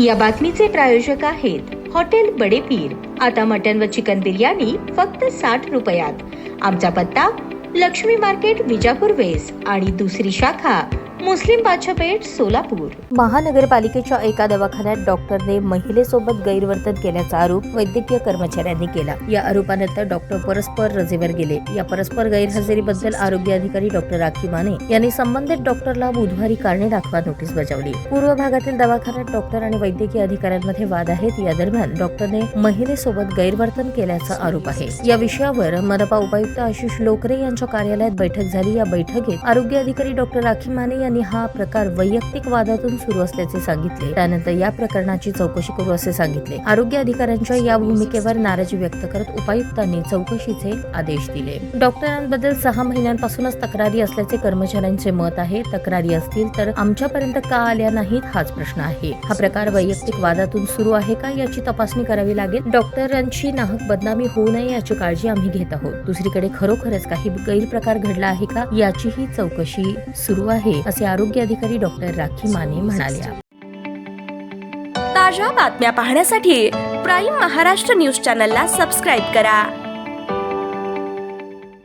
या बातमीचे प्रायोजक आहेत हॉटेल बडे पीर। आता मटन व चिकन बिर्याणी फक्त 60 रुपयात। आमचा पत्ता लक्ष्मी मार्केट विजापूर वेस्ट आणि दुसरी शाखा मुस्लिम बादशाहपेठ सोलापूर। महानगरपालिकेच्या एका दवाखान्यात डॉक्टरने महिलेसोबत गैरवर्तन केल्याचा आरोप वैद्यकीय कर्मचाऱ्यांनी केला। या आरोपानंतर डॉक्टर परस्पर रजेवर गेले। या परस्पर गैरहजेरीबद्दल आरोग्य अधिकारी डॉक्टर राखी माने यांनी संबंधित डॉक्टरला बुधवारी कारणे दाखवा नोटीस बजावली। पूर्व भागातील दवाखान्यात डॉक्टर आणि वैद्यकीय अधिकाऱ्यांमध्ये वाद आहेत। या दरम्यान डॉक्टरने महिलेसोबत गैरवर्तन केल्याचा आरोप आहे। या विषयावर मनपा उपायुक्त आशिष लोकरे यांच्या कार्यालयात बैठक झाली। या बैठकीत आरोग्य अधिकारी डॉक्टर राखी माने यांनी हा प्रकार वैयक्तिक वादातून सुरू असल्याचे सांगितले। त्यानंतर या प्रकरणाची चौकशी करू असे सांगितले। आरोग्य अधिकाऱ्यांच्या या भूमिकेवर नाराजी व्यक्त करत उपायुक्तांनी चौकशीचे आदेश दिले। डॉक्टरांबद्दल 6 महिन्यांपासूनच तक्रारी असल्याचे कर्मचाऱ्यांचे मत आहे। तक्रारी असतील तर आमच्यापर्यंत का आल्या नाहीत हाच प्रश्न आहे। हा प्रकार वैयक्तिक वादातून सुरू आहे का याची तपासणी करावी लागेल। डॉक्टरांची नाहक बदनामी होऊ नये याची काळजी आम्ही घेत आहोत। दुसरीकडे खरोखरच काही गैरप्रकार घडला आहे का याचीही चौकशी सुरू आहे असे आरोग्य अधिकारी डॉक्टर राखी माने म्हणाल्या। ताज्या बातम्या पाहण्यासाठी प्राईम महाराष्ट्र न्यूज चॅनलला सबस्क्राईब करा।